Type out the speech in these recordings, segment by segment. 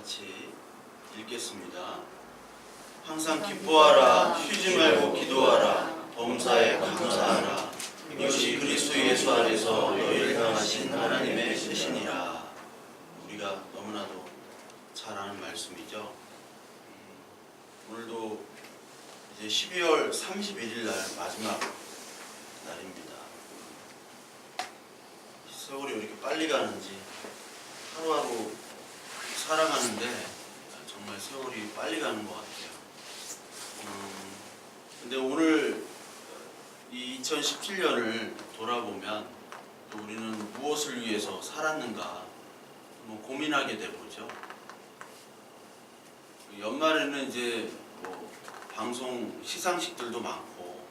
같이 읽겠습니다. 항상 기뻐하라, 쉬지 말고 기도하라, 범사에 감사하라. 이것이 그리스도 예수 안에서 너희를 향하신 하나님의 뜻이니라. 우리가 너무나도 잘 아는 말씀이죠. 오늘도 이제 12월 31일 날 마지막 날입니다. 세월이 왜 이렇게 빨리 가는지 하루하루 살아가는데 정말 세월이 빨리 가는 것 같아요. 근데 오늘 이 2017년을 돌아보면 또 우리는 무엇을 위해서 살았는가 고민하게 되보죠. 연말에는 이제 방송 시상식들도 많고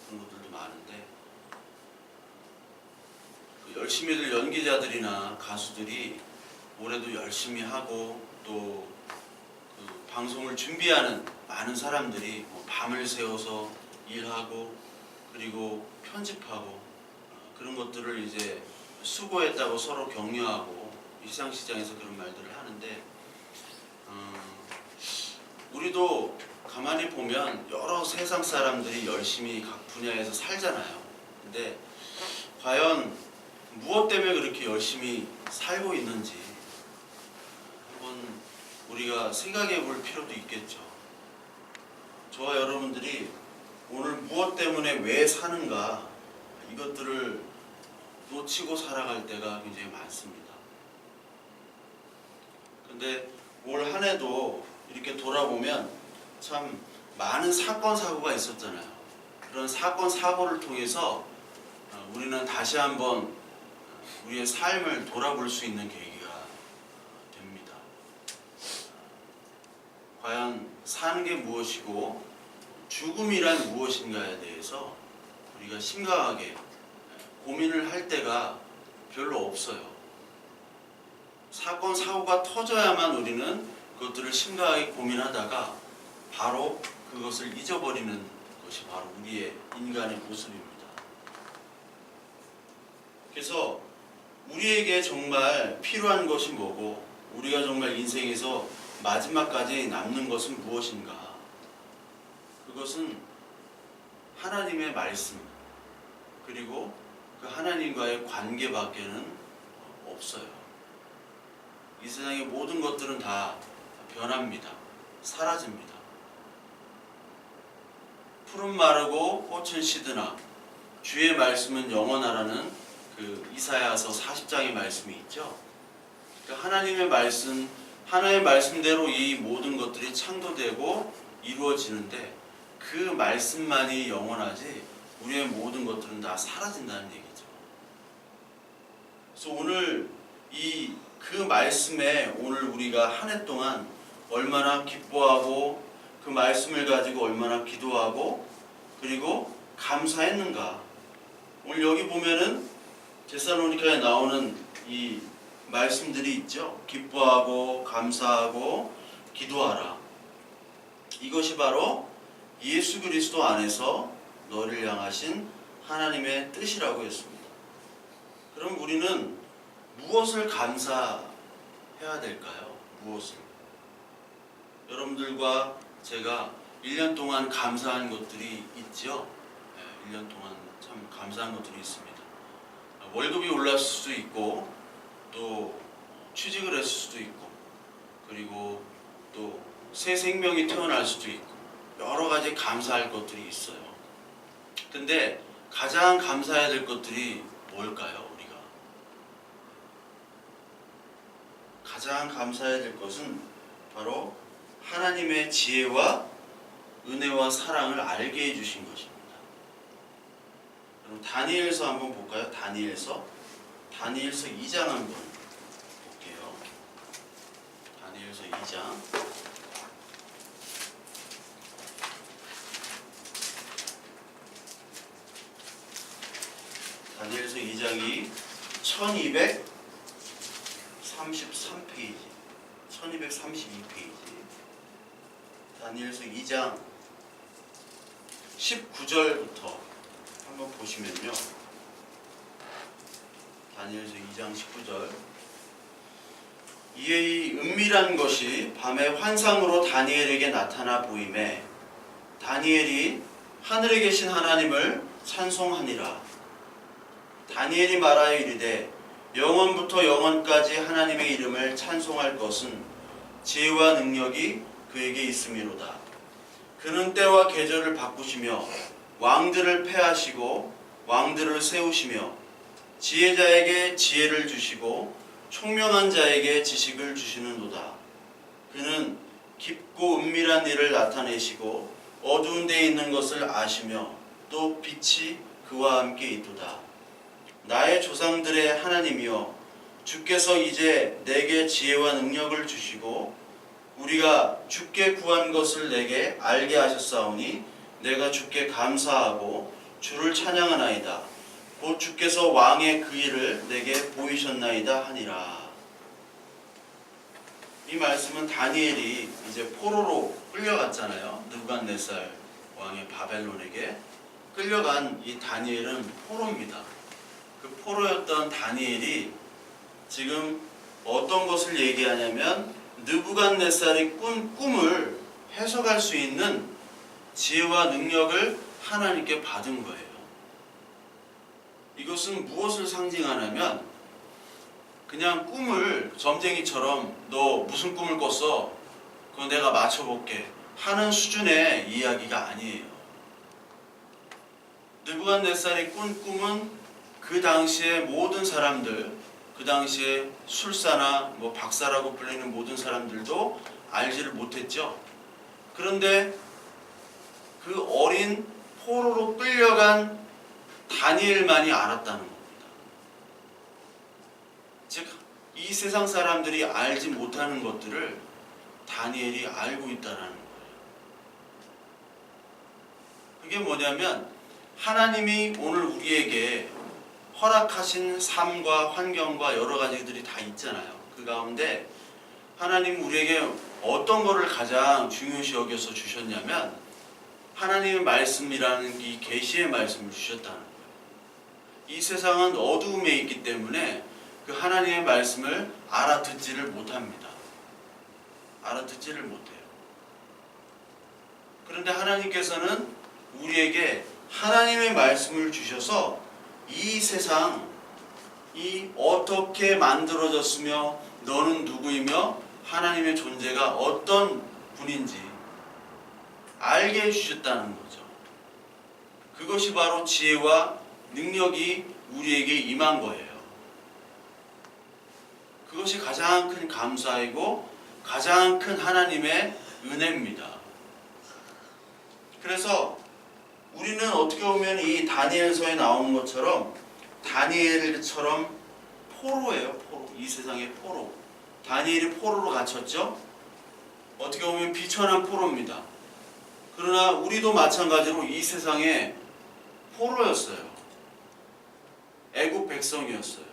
그런 것들도 많은데 열심히들 연기자들이나 가수들이 올해도 열심히 하고 또 그 방송을 준비하는 많은 사람들이 밤을 새워서 일하고 그리고 편집하고 그런 것들을 이제 수고했다고 서로 격려하고 시상식장에서 그런 말들을 하는데 우리도 가만히 보면 여러 세상 사람들이 열심히 각 분야에서 살잖아요. 근데 과연 무엇 때문에 그렇게 열심히 살고 있는지 한번 우리가 생각해 볼 필요도 있겠죠. 저와 여러분들이 오늘 무엇 때문에 왜 사는가 이것들을 놓치고 살아갈 때가 굉장히 많습니다. 근데 올 한 해도 이렇게 돌아보면 참 많은 사건 사고가 있었잖아요. 그런 사건 사고를 통해서 우리는 다시 한번 우리의 삶을 돌아볼 수 있는 계기가 됩니다. 과연 사는 게 무엇이고 죽음이란 무엇인가에 대해서 우리가 심각하게 고민을 할 때가 별로 없어요. 사건 사고가 터져야만 우리는 그것들을 심각하게 고민하다가 바로 그것을 잊어버리는 것이 바로 우리의 인간의 모습입니다. 그래서 우리에게 정말 필요한 것이 뭐고 우리가 정말 인생에서 마지막까지 남는 것은 무엇인가? 그것은 하나님의 말씀 그리고 그 하나님과의 관계밖에는 없어요. 이 세상의 모든 것들은 다 변합니다. 사라집니다. 푸른 마르고 꽃은 시드나 주의 말씀은 영원하라는 그 이사야서 40장의 말씀이 있죠. 그러니까 하나님의 말씀, 하나님의 말씀대로 이 모든 것들이 창조되고 이루어지는데 그 말씀만이 영원하지 우리의 모든 것들은 다 사라진다는 얘기죠. 그래서 오늘 그 말씀에 오늘 우리가 한 해 동안 얼마나 기뻐하고 그 말씀을 가지고 얼마나 기도하고 그리고 감사했는가. 오늘 여기 보면은 데살로니가에 나오는 이 말씀들이 있죠. 기뻐하고 감사하고 기도하라. 이것이 바로 예수 그리스도 안에서 너를 향하신 하나님의 뜻이라고 했습니다. 그럼 우리는 무엇을 감사해야 될까요? 무엇을? 여러분들과 제가 1년 동안 감사한 것들이 있죠. 1년 동안 참 감사한 것들이 있습니다. 월급이 올랐을 수도 있고 또 취직을 했을 수도 있고 그리고 또 새 생명이 태어날 수도 있고 여러 가지 감사할 것들이 있어요. 근데 가장 감사해야 될 것들이 뭘까요? 우리가 가장 감사해야 될 것은 바로 하나님의 지혜와 은혜와 사랑을 알게 해주신 것입니다. 그럼 다니엘서 한번 볼까요? 다니엘서 2장 한번 볼게요. 다니엘서 2장 다니엘서 2장이 1233페이지 1232페이지 다니엘서 2장 19절부터 한번 보시면요. 다니엘서 2장 19절 이에 이 은밀한 것이 밤의 환상으로 다니엘에게 나타나 보임에 다니엘이 하늘에 계신 하나님을 찬송하니라. 다니엘이 말하여 이르되 영원부터 영원까지 하나님의 이름을 찬송할 것은 지혜와 능력이 그에게 있음이로다. 그는 때와 계절을 바꾸시며 왕들을 패하시고 왕들을 세우시며 지혜자에게 지혜를 주시고 총명한 자에게 지식을 주시는도다. 그는 깊고 은밀한 일을 나타내시고 어두운 데 있는 것을 아시며 또 빛이 그와 함께 있도다. 나의 조상들의 하나님이여, 주께서 이제 내게 지혜와 능력을 주시고 우리가 주께 구한 것을 내게 알게 하셨사오니 내가 주께 감사하고 주를 찬양하나이다. 곧 주께서 왕의 그 일을 내게 보이셨나이다 하니라. 이 말씀은 다니엘이 이제 포로로 끌려갔잖아요. 느부갓네살 왕의 바벨론에게 끌려간 이 다니엘은 포로입니다. 그 포로였던 다니엘이 지금 어떤 것을 얘기하냐면 느부갓네살이 꾼 꿈을 해석할 수 있는 지혜와 능력을 하나님께 받은 거예요. 이것은 무엇을 상징하냐면 그냥 꿈을 점쟁이처럼 너 무슨 꿈을 꿨어? 그거 내가 맞춰볼게 하는 수준의 이야기가 아니에요. 느부갓네살이 꾼 꿈은 그 당시에 모든 사람들, 그 당시에 술사나 박사라고 불리는 모든 사람들도 알지를 못했죠. 그런데 그 어린 포로로 끌려간 다니엘만이 알았다는 겁니다. 즉, 이 세상 사람들이 알지 못하는 것들을 다니엘이 알고 있다는 거예요. 그게 뭐냐면 하나님이 오늘 우리에게 허락하신 삶과 환경과 여러 가지들이 다 있잖아요. 그 가운데 하나님 우리에게 어떤 것을 가장 중요시 여겨서 주셨냐면 하나님의 말씀이라는 이 계시의 말씀을 주셨다는 거예요. 이 세상은 어두움에 있기 때문에 그 하나님의 말씀을 알아듣지를 못합니다. 알아듣지를 못해요. 그런데 하나님께서는 우리에게 하나님의 말씀을 주셔서 이 세상이 어떻게 만들어졌으며 너는 누구이며 하나님의 존재가 어떤 분인지 알게 해주셨다는 거죠. 그것이 바로 지혜와 능력이 우리에게 임한 거예요. 그것이 가장 큰 감사이고 가장 큰 하나님의 은혜입니다. 그래서 우리는 어떻게 보면 이 다니엘서에 나오는 것처럼 다니엘처럼 포로예요. 포로. 이 세상의 포로. 다니엘이 포로로 갇혔죠. 어떻게 보면 비천한 포로입니다. 그러나 우리도 마찬가지로 이 세상의 포로였어요. 애국 백성이었어요.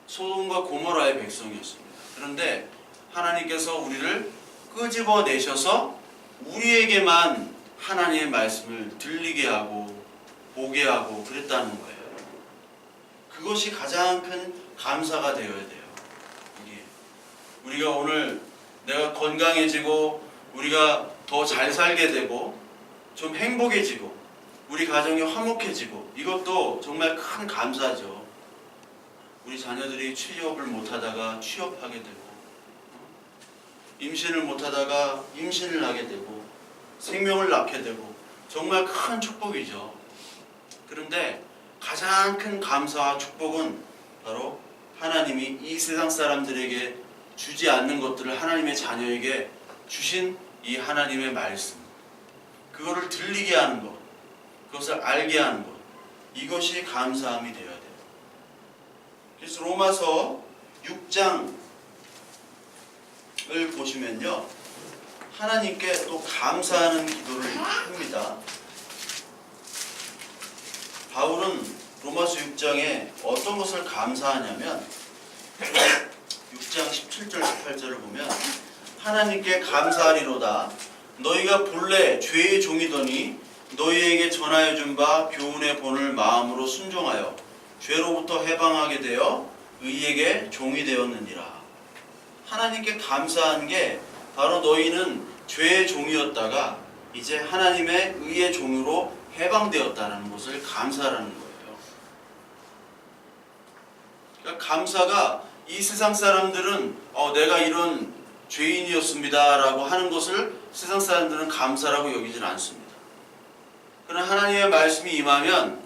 소돔과 고모라의 백성이었습니다. 그런데 하나님께서 우리를 끄집어내셔서 우리에게만 하나님의 말씀을 들리게 하고 보게 하고 그랬다는 거예요. 그것이 가장 큰 감사가 되어야 돼요. 우리가 오늘 내가 건강해지고 우리가 더 잘 살게 되고 좀 행복해지고 우리 가정이 화목해지고 이것도 정말 큰 감사죠. 우리 자녀들이 취업을 못하다가 취업하게 되고 임신을 못하다가 임신을 하게 되고 생명을 낳게 되고 정말 큰 축복이죠. 그런데 가장 큰 감사와 축복은 바로 하나님이 이 세상 사람들에게 주지 않는 것들을 하나님의 자녀에게 주신 이 하나님의 말씀, 그거를 들리게 하는 것, 그것을 알게 하는 것, 이것이 감사함이 되어야 돼요. 그래서 로마서 6장을 보시면요, 하나님께 또 감사하는 기도를 합니다. 바울은 로마서 6장에 어떤 것을 감사하냐면 6장 17절 18절을 보면 하나님께 감사하리로다. 너희가 본래 죄의 종이더니 너희에게 전하여 준 바 교훈의 본을 마음으로 순종하여 죄로부터 해방하게 되어 의에게 종이 되었느니라. 하나님께 감사한 게 바로 너희는 죄의 종이었다가 이제 하나님의 의의 종으로 해방되었다는 것을 감사하라는 거예요. 그러니까 감사가 이 세상 사람들은 내가 이런 죄인이었습니다 라고 하는 것을 세상 사람들은 감사라고 여기질 않습니다. 그러나 하나님의 말씀이 임하면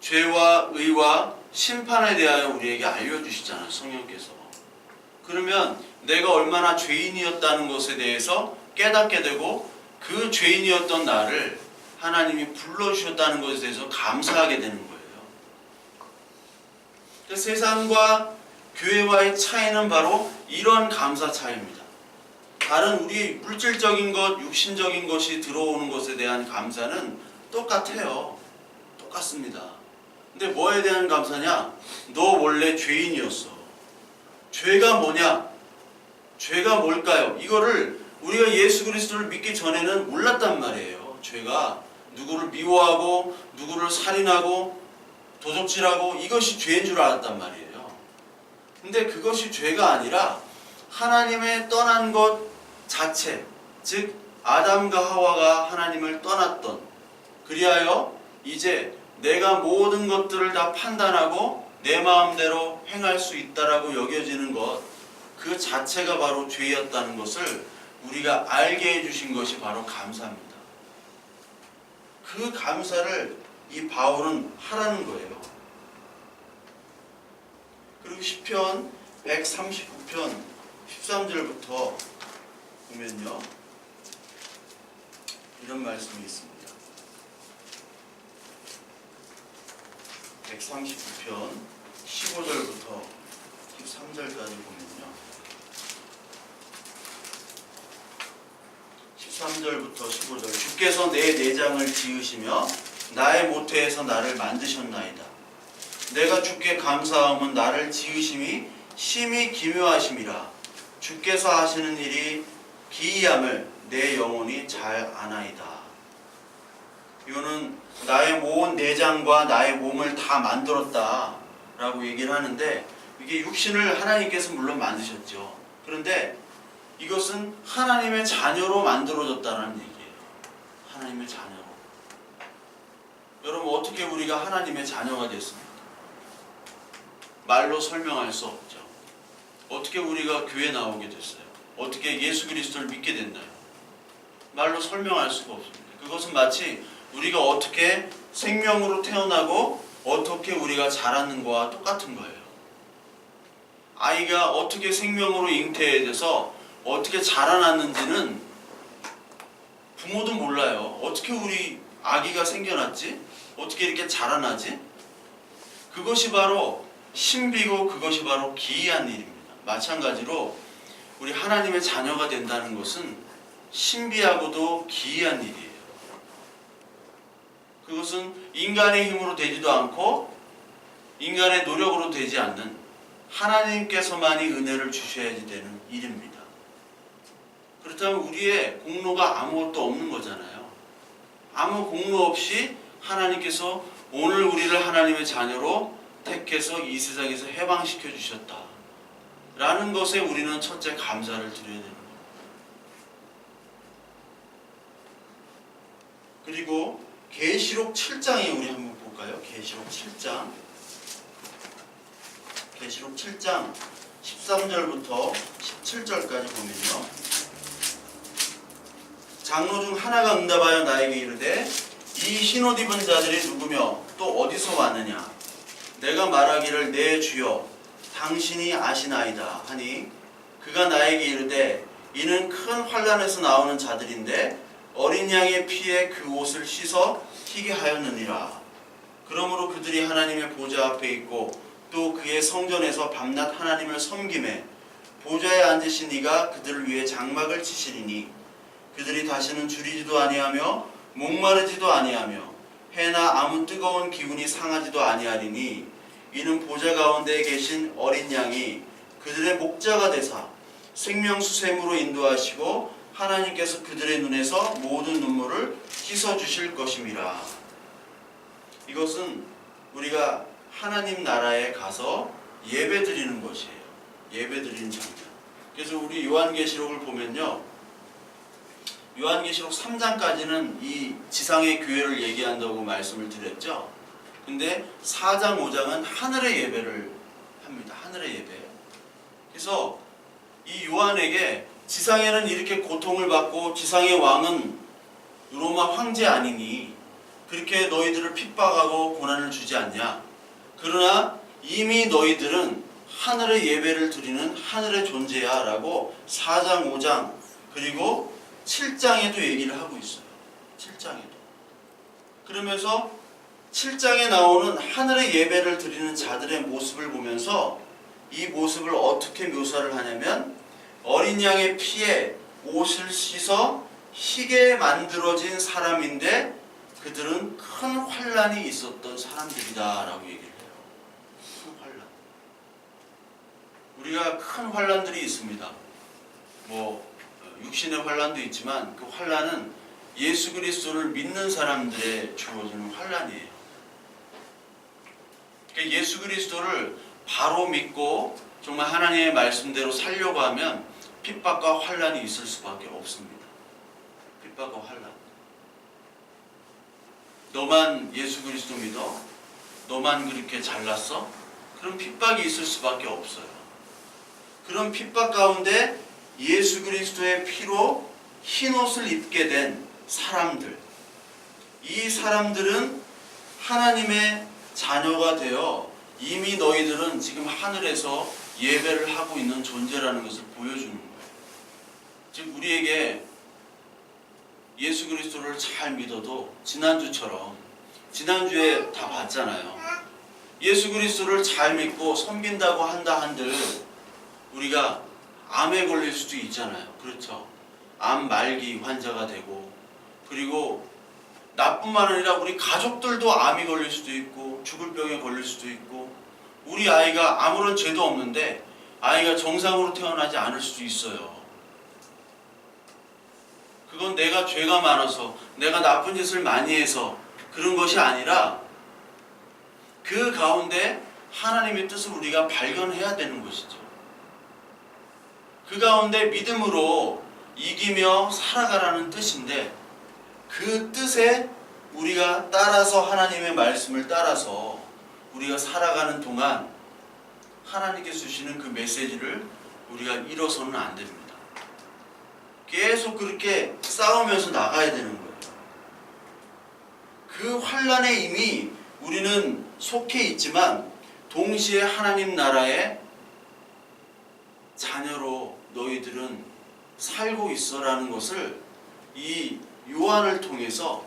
죄와 의와 심판에 대하여 우리에게 알려주시잖아요, 성령께서. 그러면 내가 얼마나 죄인이었다는 것에 대해서 깨닫게 되고 그 죄인이었던 나를 하나님이 불러주셨다는 것에 대해서 감사하게 되는 거예요. 세상과 교회와의 차이는 바로 이런 감사 차이입니다. 다른 우리 물질적인 것, 육신적인 것이 들어오는 것에 대한 감사는 똑같아요. 똑같습니다. 근데 뭐에 대한 감사냐? 너 원래 죄인이었어. 죄가 뭐냐? 죄가 뭘까요? 이거를 우리가 예수 그리스도를 믿기 전에는 몰랐단 말이에요. 죄가 누구를 미워하고 누구를 살인하고 도적질하고 이것이 죄인 줄 알았단 말이에요. 근데 그것이 죄가 아니라 하나님의 떠난 것 자체, 즉 아담과 하와가 하나님을 떠났던, 그리하여 이제 내가 모든 것들을 다 판단하고 내 마음대로 행할 수 있다라고 여겨지는 것, 그 자체가 바로 죄였다는 것을 우리가 알게 해주신 것이 바로 감사입니다. 그 감사를 이 바울은 하라는 거예요. 그리고 시편 139편 13절부터 보면요, 이런 말씀이 있습니다. 139편 15절부터 13절까지 보면요, 13절부터 15절, 주께서 내 내장을 지으시며 나의 모태에서 나를 만드셨나이다. 내가 주께 감사함은 나를 지으심이 심히 기묘하심이라. 주께서 하시는 일이 기이함을 내 영혼이 잘 아나이다. 이거는 나의 모은 내장과 나의 몸을 다 만들었다 라고 얘기를 하는데, 이게 육신을 하나님께서 물론 만드셨죠. 그런데 이것은 하나님의 자녀로 만들어졌다는 얘기예요. 하나님의 자녀로. 여러분, 어떻게 우리가 하나님의 자녀가 됐습니까? 말로 설명할 수 없죠. 어떻게 우리가 교회에 나오게 됐어요? 어떻게 예수 그리스도를 믿게 됐나요? 말로 설명할 수가 없습니다. 그것은 마치 우리가 어떻게 생명으로 태어나고 어떻게 우리가 자라는 거와 똑같은 거예요. 아이가 어떻게 생명으로 잉태돼서 어떻게 자라났는지는 부모도 몰라요. 어떻게 우리 아기가 생겨났지? 어떻게 이렇게 자라나지? 그것이 바로 신비고 그것이 바로 기이한 일입니다. 마찬가지로 우리 하나님의 자녀가 된다는 것은 신비하고도 기이한 일이에요. 그것은 인간의 힘으로 되지도 않고 인간의 노력으로 되지 않는 하나님께서만이 은혜를 주셔야지 되는 일입니다. 그렇다면 우리의 공로가 아무것도 없는 거잖아요. 아무 공로 없이 하나님께서 오늘 우리를 하나님의 자녀로 택해서 이 세상에서 해방시켜 주셨다 라는 것에 우리는 첫째 감사를 드려야 되는 거예요. 그리고 계시록 7장에 우리 한번 볼까요? 계시록 7장 13절부터 17절까지 보면요, 장로 중 하나가 응답하여 나에게 이르되 이 흰옷 입은 자들이 누구며 또 어디서 왔느냐? 내가 말하기를 내 주여 당신이 아시나이다 하니, 그가 나에게 이르되 이는 큰 환난에서 나오는 자들인데 어린 양의 피에 그 옷을 씻어 희게 하였느니라. 그러므로 그들이 하나님의 보좌 앞에 있고 또 그의 성전에서 밤낮 하나님을 섬기매 보좌에 앉으신 이가 그들을 위해 장막을 치시리니 그들이 다시는 줄이지도 아니하며 목마르지도 아니하며 해나 아무 뜨거운 기운이 상하지도 아니하리니 이는 보좌 가운데 계신 어린 양이 그들의 목자가 되사 생명수샘으로 인도하시고 하나님께서 그들의 눈에서 모든 눈물을 씻어주실 것임이라. 이것은 우리가 하나님 나라에 가서 예배 드리는 것이에요. 예배 드리는 장면. 그래서 우리 요한계시록을 보면요, 요한계시록 3장까지는 이 지상의 교회를 얘기한다고 말씀을 드렸죠. 근데 4장, 5장은 하늘의 예배를 합니다. 하늘의 예배. 그래서 이 요한에게 지상에는 이렇게 고통을 받고 지상의 왕은 로마 황제 아니니 그렇게 너희들을 핍박하고 고난을 주지 않냐. 그러나 이미 너희들은 하늘의 예배를 드리는 하늘의 존재야 라고 4장, 5장 그리고 7장에도 얘기를 하고 있어요. 7장에도. 그러면서 7장에 나오는 하늘의 예배를 드리는 자들의 모습을 보면서 이 모습을 어떻게 묘사를 하냐면 어린 양의 피에 옷을 씻어 희게 만들어진 사람인데 그들은 큰 환난이 있었던 사람들이다 라고 얘기를 해요. 큰 환난. 우리가 큰 환난들이 있습니다. 육신의 환난도 있지만 그 환난은 예수 그리스도를 믿는 사람들의 주어지는 환난이에요. 그러니까 예수 그리스도를 바로 믿고 정말 하나님의 말씀대로 살려고 하면 핍박과 환난이 있을 수밖에 없습니다. 핍박과 환난. 너만 예수 그리스도 믿어? 너만 그렇게 잘났어? 그럼 핍박이 있을 수밖에 없어요. 그런 핍박 가운데 예수 그리스도의 피로 흰옷을 입게 된 사람들, 이 사람들은 하나님의 자녀가 되어 이미 너희들은 지금 하늘에서 예배를 하고 있는 존재라는 것을 보여주는 거예요. 지금 우리에게 예수 그리스도를 잘 믿어도 지난주처럼 지난주에 다 봤잖아요. 예수 그리스도를 잘 믿고 섬긴다고 한다 한들 우리가 암에 걸릴 수도 있잖아요. 그렇죠? 암 말기 환자가 되고 그리고 나뿐만 아니라 우리 가족들도 암이 걸릴 수도 있고 죽을 병에 걸릴 수도 있고 우리 아이가 아무런 죄도 없는데 아이가 정상으로 태어나지 않을 수도 있어요. 그건 내가 죄가 많아서 내가 나쁜 짓을 많이 해서 그런 것이 아니라 그 가운데 하나님의 뜻을 우리가 발견해야 되는 것이죠. 그 가운데 믿음으로 이기며 살아가라는 뜻인데 그 뜻에 우리가 따라서 하나님의 말씀을 따라서 우리가 살아가는 동안 하나님께서 주시는 그 메시지를 우리가 잃어서는 안 됩니다. 계속 그렇게 싸우면서 나가야 되는 거예요. 그 환난에 이미 우리는 속해 있지만 동시에 하나님 나라의 자녀로 너희들은 살고 있어라는 것을 이 요한을 통해서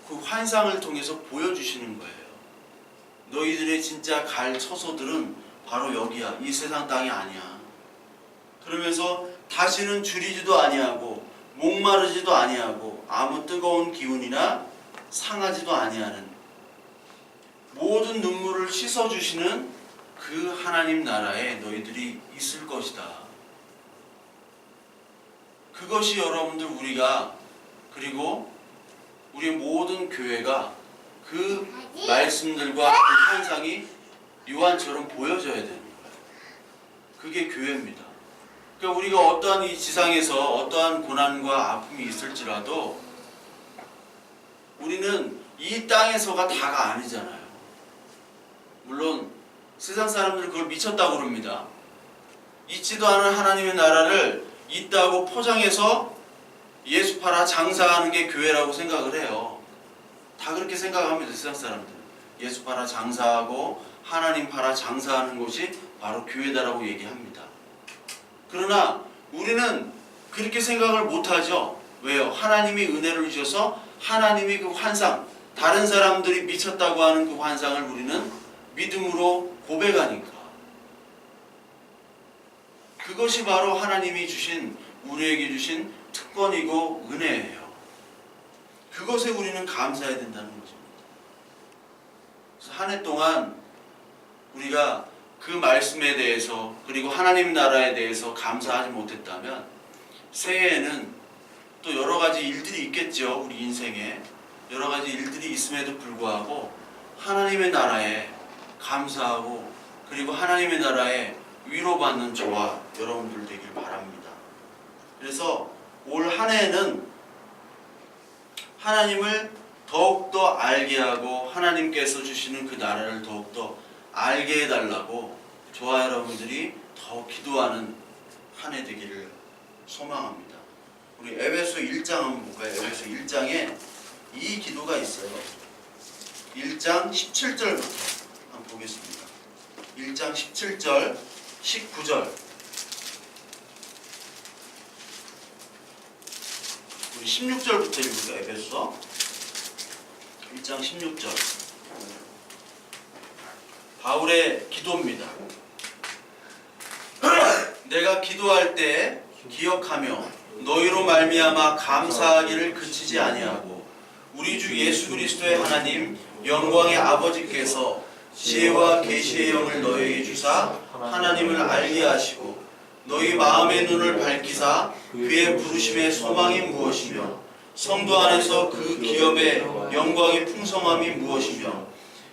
그 환상을 통해서 보여주시는 거예요. 너희들의 진짜 갈 처소들은 바로 여기야. 이 세상 땅이 아니야. 그러면서 다시는 줄이지도 아니하고 목마르지도 아니하고 아무 뜨거운 기운이나 상하지도 아니하는 모든 눈물을 씻어주시는 그 하나님 나라에 너희들이 있을 것이다. 그것이 여러분들 우리가 그리고 우리 모든 교회가 그 말씀들과 그 현상이 요한처럼 보여져야 되는 거예요. 그게 교회입니다. 그러니까 우리가 어떠한 이 지상에서 어떠한 고난과 아픔이 있을지라도 우리는 이 땅에서가 다가 아니잖아요. 물론 세상 사람들은 그걸 미쳤다고 그럽니다. 있지도 않은 하나님의 나라를 있다고 포장해서 예수 팔아 장사하는 게 교회라고 생각을 해요. 다 그렇게 생각합니다. 세상 사람들은. 예수 팔아 장사하고 하나님 팔아 장사하는 곳이 바로 교회다라고 얘기합니다. 그러나 우리는 그렇게 생각을 못하죠. 왜요? 하나님이 은혜를 주셔서 하나님이 그 환상, 다른 사람들이 미쳤다고 하는 그 환상을 우리는 믿음으로 고백하니까. 그것이 바로 하나님이 주신, 우리에게 주신 특권이고 은혜예요. 그것에 우리는 감사해야 된다는 것입니다. 그래서 한 해 동안 우리가 그 말씀에 대해서 그리고 하나님 나라에 대해서 감사하지 못했다면 새해에는 또 여러 가지 일들이 있겠죠. 우리 인생에 여러 가지 일들이 있음에도 불구하고 하나님의 나라에 감사하고 그리고 하나님의 나라에 위로받는 저와 여러분들 되길 바랍니다. 그래서 올 한 해에는 하나님을 더욱더 알게 하고 하나님께서 주시는 그 나라를 더욱더 알게 해달라고 저와 여러분들이 더 기도하는 한 해 되기를 소망합니다. 우리 에베소 1장 한번 볼까요? 에베소 1장에 이 기도가 있어요. 1장 17절부터 한번 보겠습니다. 1장 17절, 19절. 우리 16절부터 읽을까요? 에베소 1장 16절. 바울의 기도입니다. 내가 기도할 때 기억하며 너희로 말미암아 감사하기를 그치지 아니하고 우리 주 예수 그리스도의 하나님 영광의 아버지께서 지혜와 계시의 영을 너희에게 주사 하나님을 알게 하시고 너희 마음의 눈을 밝히사 그의 부르심의 소망이 무엇이며 성도 안에서 그 기업의 영광의 풍성함이 무엇이며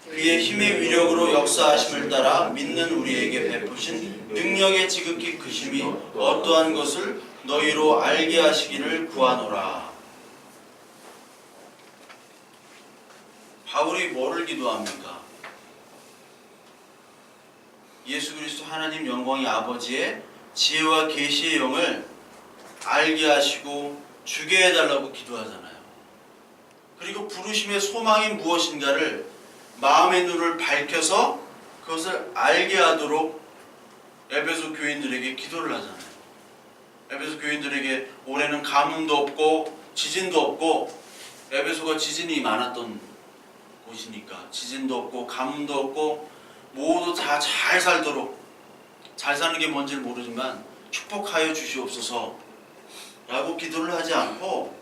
그의 힘의 위력으로 역사하심을 따라 믿는 우리에게 베푸신 능력의 지극히 크심이 어떠한 것을 너희로 알게 하시기를 구하노라. 바울이 뭐를 기도합니까? 예수 그리스도 하나님 영광의 아버지의 지혜와 계시의 영을 알게 하시고 주게 해달라고 기도하잖아요. 그리고 부르심의 소망이 무엇인가를 마음의 눈을 밝혀서 그것을 알게 하도록 에베소 교인들에게 기도를 하잖아요. 에베소 교인들에게 올해는 가뭄도 없고 지진도 없고, 에베소가 지진이 많았던 곳이니까 지진도 없고 가뭄도 없고 모두 다 잘 살도록, 잘 사는 게 뭔지를 모르지만 축복하여 주시옵소서 라고 기도를 하지 않고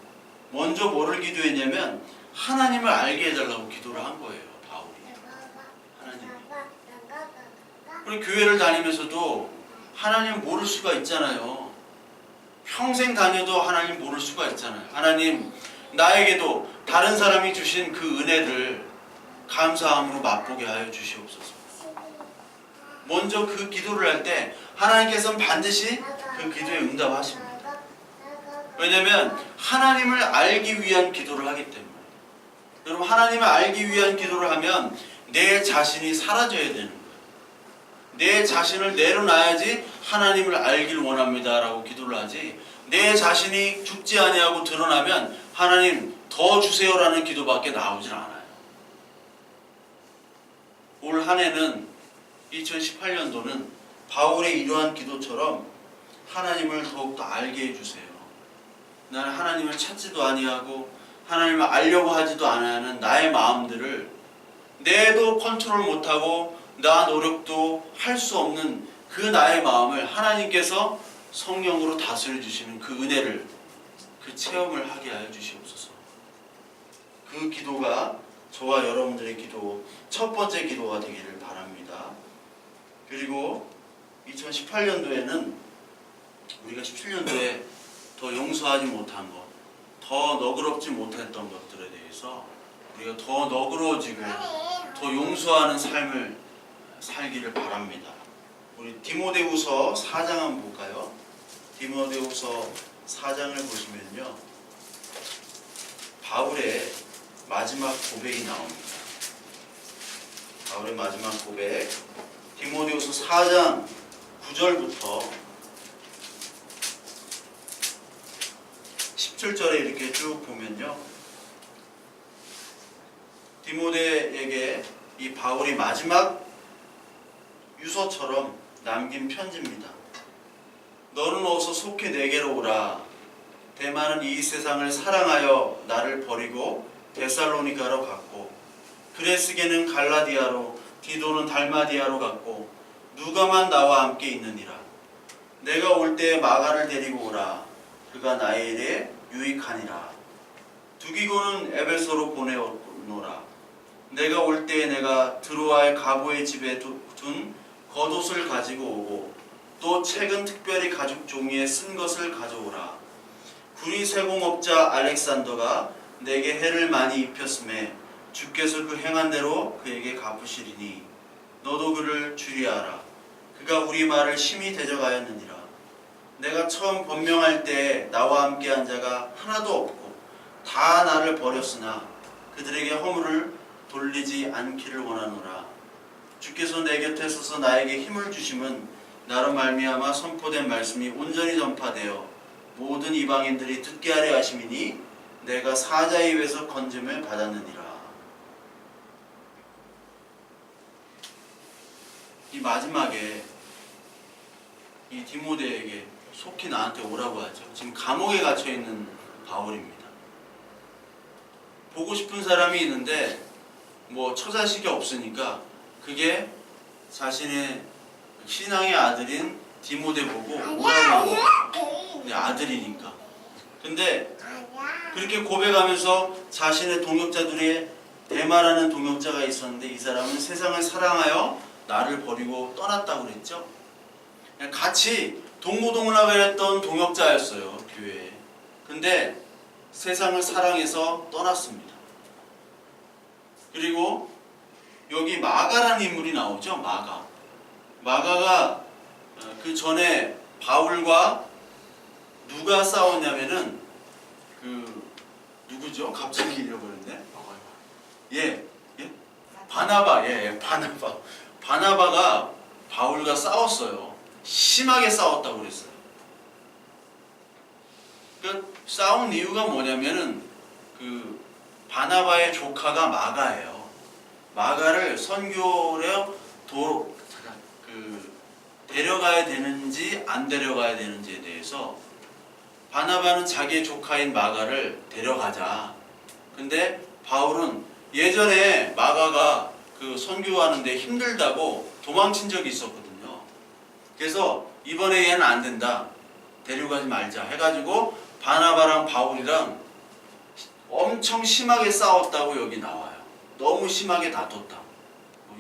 먼저 뭐를 기도했냐면 하나님을 알게 해달라고 기도를 한 거예요. 우리 교회를 다니면서도 하나님 모를 수가 있잖아요. 평생 다녀도 하나님 모를 수가 있잖아요. 하나님, 나에게도 다른 사람이 주신 그 은혜를 감사함으로 맛보게 하여 주시옵소서. 먼저 그 기도를 할 때 하나님께서는 반드시 그 기도에 응답하십니다. 왜냐하면 하나님을 알기 위한 기도를 하기 때문에. 여러분, 하나님을 알기 위한 기도를 하면 내 자신이 사라져야 되는 거예요. 내 자신을 내려놔야지 하나님을 알길 원합니다 라고 기도를 하지, 내 자신이 죽지 아니하고 드러나면 하나님 더 주세요 라는 기도밖에 나오질 않아요. 올 한 해는 2018년도는 바울의 이러한 기도처럼 하나님을 더욱더 알게 해주세요. 나는 하나님을 찾지도 아니하고 하나님을 알려고 하지도 않아하는 나의 마음들을, 내도 컨트롤 못하고 나 노력도 할 수 없는 그 나의 마음을 하나님께서 성령으로 다스려 주시는 그 은혜를, 그 체험을 하게 하여 주시옵소서. 그 기도가 저와 여러분들의 기도, 첫 번째 기도가 되기를 바랍니다. 그리고 2018년도에는 우리가 17년도에 더 용서하지 못한 것, 더 너그럽지 못했던 것들에 대해서 우리가 더 너그러워지고 더 용서하는 삶을 살기를 바랍니다. 우리 디모데후서 4장 한번 볼까요? 디모데후서 4장을 보시면요, 바울의 마지막 고백이 나옵니다. 바울의 마지막 고백, 디모데후서 4장 9절부터 17절에 이렇게 쭉 보면요, 디모데에게 이 바울이 마지막 유서처럼 남긴 편지입니다. 너는 어서 속히 내게로 오라. 데마는 이 세상을 사랑하여 나를 버리고 데살로니가로 갔고, 그레스게는 갈라디아로, 디도는 달마디아로 갔고, 누가만 나와 함께 있느니라. 내가 올 때에 마가를 데리고 오라. 그가 나의 일에 유익하니라. 두기고는 에베소로 보내오노라. 내가 올 때에 내가 드로아의 가보의 집에 둔 겉옷을 가지고 오고, 또 책은 특별히 가죽 종이에 쓴 것을 가져오라. 구리 세공업자 알렉산더가 내게 해를 많이 입혔음에 주께서 그 행한 대로 그에게 갚으시리니 너도 그를 주리하라. 그가 우리 말을 심히 대적하였느니라. 내가 처음 번명할 때 나와 함께한 자가 하나도 없고 다 나를 버렸으나 그들에게 허물을 돌리지 않기를 원하노라. 주께서 내 곁에 서서 나에게 힘을 주심은 나로 말미암아 선포된 말씀이 온전히 전파되어 모든 이방인들이 듣게 하려 하심이니 내가 사자의 입에서 건짐을 받았느니라. 이 마지막에 이 디모데에게 속히 나한테 오라고 하죠. 지금 감옥에 갇혀 있는 바울입니다. 보고 싶은 사람이 있는데 뭐 처자식이 없으니까 그게 자신의 신앙의 아들인 디모데 보고 오라고 하고, 아들이니까. 근데 그렇게 고백하면서 자신의 동역자들의 대마라는 동역자가 있었는데 이 사람은 세상을 사랑하여 나를 버리고 떠났다고 그랬죠. 같이 동고동락을 했던 동역자였어요, 교회에. 근데 세상을 사랑해서 떠났습니다. 그리고 여기 마가라는 인물이 나오죠. 마가가 그 전에 바울과 누가 싸웠냐면은 누구죠? 갑자기 잃어버렸네. 예, 바나바. 바나바가 바울과 싸웠어요. 심하게 싸웠다고 그랬어요. 그 싸운 이유가 뭐냐면은 그 바나바의 조카가 마가예요. 마가를 선교로 데려가야 되는지 안 데려가야 되는지에 대해서 바나바는 자기의 조카인 마가를 데려가자. 근데 바울은 예전에 마가가 그 선교하는데 힘들다고 도망친 적이 있었거든요. 그래서 이번에 얘는 안 된다. 데려가지 말자 해가지고 바나바랑 바울이랑 엄청 심하게 싸웠다고 여기 나와요. 너무 심하게 다퉜다.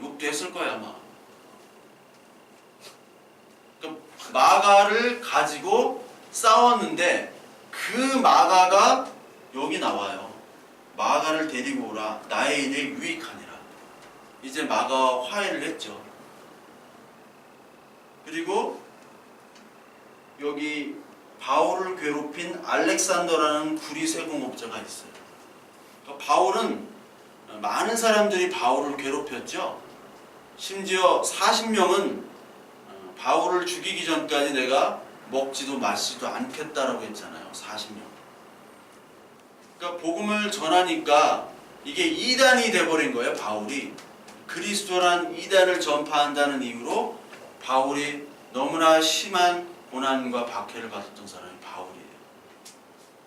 욕도 했을 거야 아마. 그러니까 마가를 가지고 싸웠는데 그 마가가 여기 나와요. 마가를 데리고 오라. 나의 일에 유익하니라. 이제 마가와 화해를 했죠. 그리고 여기 바울을 괴롭힌 알렉산더라는 구리세공업자가 있어요. 그러니까 바울은 많은 사람들이 바울을 괴롭혔죠. 심지어 40명은 바울을 죽이기 전까지 내가 먹지도 마시지도 않겠다라고 했잖아요. 40명. 그러니까 복음을 전하니까 이게 이단이 돼버린 거예요. 바울이 그리스도란 이단을 전파한다는 이유로 바울이 너무나 심한 고난과 박해를 받았던 사람이 바울이에요.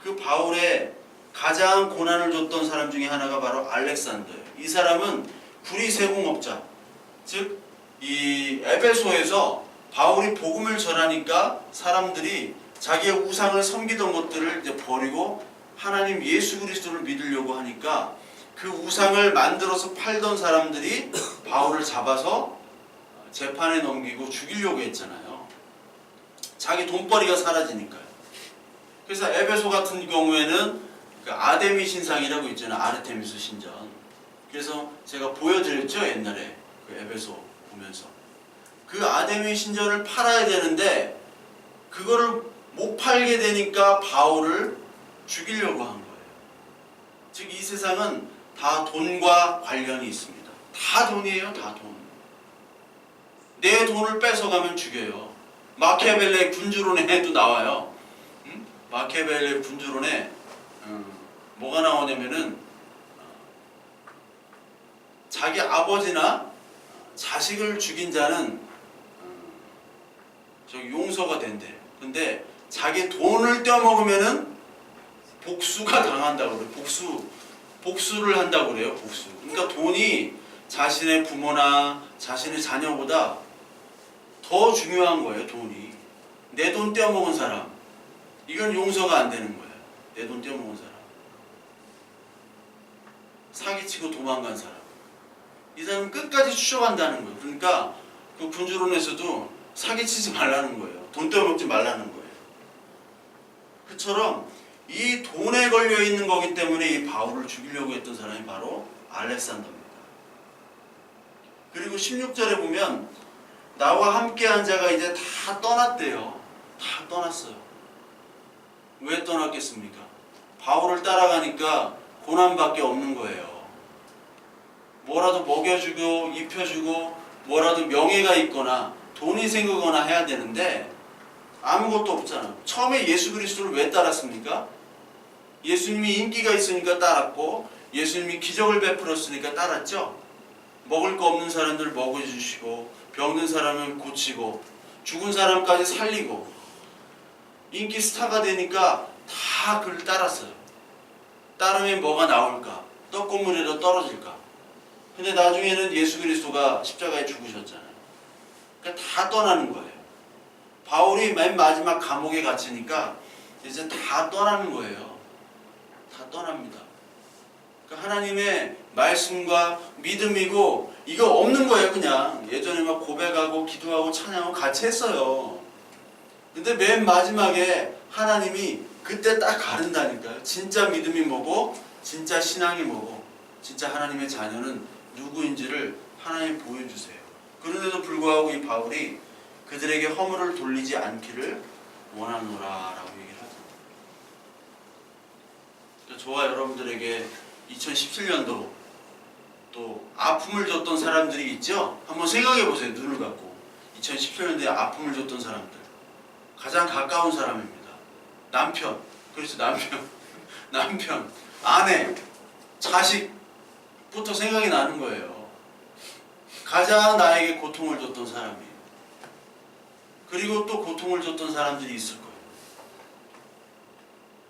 그 바울의 가장 고난을 줬던 사람 중에 하나가 바로 알렉산더예요. 이 사람은 구리세공업자, 즉 이 에베소에서 바울이 복음을 전하니까 사람들이 자기의 우상을 섬기던 것들을 이제 버리고 하나님 예수 그리스도를 믿으려고 하니까 그 우상을 만들어서 팔던 사람들이 바울을 잡아서 재판에 넘기고 죽이려고 했잖아요. 자기 돈벌이가 사라지니까요. 그래서 에베소 같은 경우에는 그 아데미 신상이라고 있잖아요. 아르테미스 신전. 그래서 제가 보여드렸죠. 옛날에 그 에베소 보면서. 그 아데미 신전을 팔아야 되는데 그거를 못 팔게 되니까 바울을 죽이려고 한 거예요. 즉 이 세상은 다 돈과 관련이 있습니다. 다 돈이에요. 다 돈. 내 돈을 뺏어가면 죽여요. 마키아벨리의 군주론에도 나와요. 마키아벨리의 군주론에 뭐가 나오냐면은 자기 아버지나 자식을 죽인 자는 용서가 된대. 근데 자기 돈을 떼어먹으면은 복수가 당한다고 그래요. 복수를 한다고 그래요. 복수. 그러니까 돈이 자신의 부모나 자신의 자녀보다 더 중요한 거예요. 돈이. 내 돈 떼어먹은 사람, 이건 용서가 안 되는 거예요. 내 돈 떼어먹은 사람, 사기치고 도망간 사람, 이 사람은 끝까지 추적한다는 거예요. 그러니까 그 군주론에서도 사기치지 말라는 거예요. 돈 떼어먹지 말라는 거예요. 그처럼 이 돈에 걸려 있는 거기 때문에 이 바울을 죽이려고 했던 사람이 바로 알렉산더입니다. 그리고 16절에 보면 나와 함께한 자가 이제 다 떠났대요. 다 떠났어요. 왜 떠났겠습니까? 바울을 따라가니까 고난밖에 없는 거예요. 뭐라도 먹여주고 입혀주고 뭐라도 명예가 있거나 돈이 생기거나 해야 되는데 아무것도 없잖아요. 처음에 예수 그리스도를 왜 따랐습니까? 예수님이 인기가 있으니까 따랐고 예수님이 기적을 베풀었으니까 따랐죠. 먹을 거 없는 사람들 먹여주시고 병든 사람을 고치고 죽은 사람까지 살리고 인기 스타가 되니까 다 그를 따랐어요. 따르면 뭐가 나올까? 떡고물에도 떨어질까? 근데 나중에는 예수 그리스도가 십자가에 죽으셨잖아요. 그러니까 다 떠나는 거예요. 바울이 맨 마지막 감옥에 갇히니까 이제 다 떠나는 거예요. 다 떠납니다. 그러니까 하나님의 말씀과 믿음이고 이거 없는 거예요. 그냥 예전에 막 고백하고 기도하고 찬양하고 같이 했어요. 근데 맨 마지막에 하나님이 그때 딱 가른다니까요. 진짜 믿음이 뭐고 진짜 신앙이 뭐고 진짜 하나님의 자녀는 누구인지를 하나님 보여주세요. 그런데도 불구하고 이 바울이 그들에게 허물을 돌리지 않기를 원하노라라고 얘기를 하죠. 그러니까 저와 여러분들에게 2017년도 또 아픔을 줬던 사람들이 있죠. 한번 생각해 보세요. 눈을 감고 2017년도에 아픔을 줬던 사람들 가장 가까운 사람입니다. 남편, 그렇죠. 남편, 아내, 자식부터 생각이 나는 거예요. 가장 나에게 고통을 줬던 사람이에요. 그리고 또 고통을 줬던 사람들이 있을 거예요.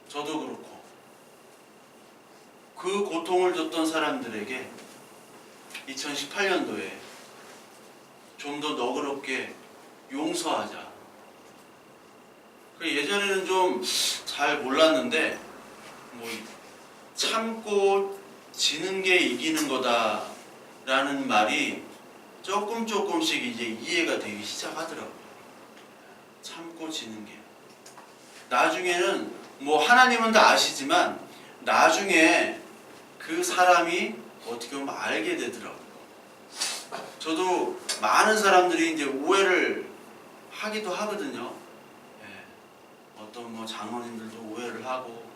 저도 그렇고 그 고통을 줬던 사람들에게 2018년도에 좀 더 너그럽게 용서하자. 예전에는 좀 잘 몰랐는데 뭐 참고 지는 게 이기는 거다라는 말이 조금씩 이제 이해가 되기 시작하더라고요. 참고 지는 게. 나중에는 뭐 하나님은 다 아시지만 나중에 그 사람이 어떻게 보면 알게 되더라고요. 저도 많은 사람들이 이제 오해를 하기도 하거든요. 어떤 뭐 장로님들도 오해를 하고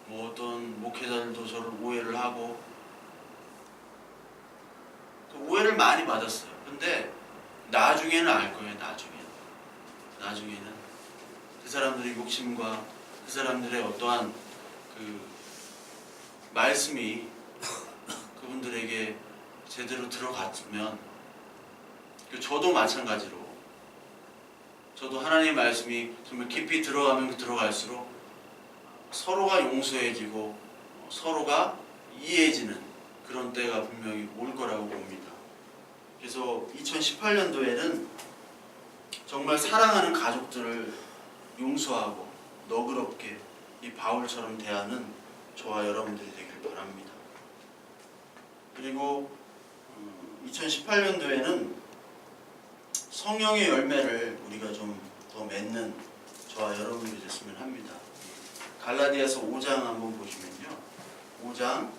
뭐 어떤 목회자들도 저를 오해를 하고 그 오해를 많이 받았어요. 근데 나중에는 알 거예요. 나중에는 그 사람들의 욕심과 그 사람들의 어떠한 그 말씀이 그분들에게 제대로 들어갔으면 저도 마찬가지로 저도 하나님의 말씀이 정말 깊이 들어가면 들어갈수록 서로가 용서해지고 서로가 이해해지는 그런 때가 분명히 올 거라고 봅니다. 그래서 2018년도에는 정말 사랑하는 가족들을 용서하고 너그럽게 이 바울처럼 대하는 저와 여러분들이 되길 바랍니다. 그리고 2018년도에는 성령의 열매를 우리가 좀 더 맺는 저와 여러분들이 됐으면 합니다. 갈라디아서 5장 한번 보시면요. 5장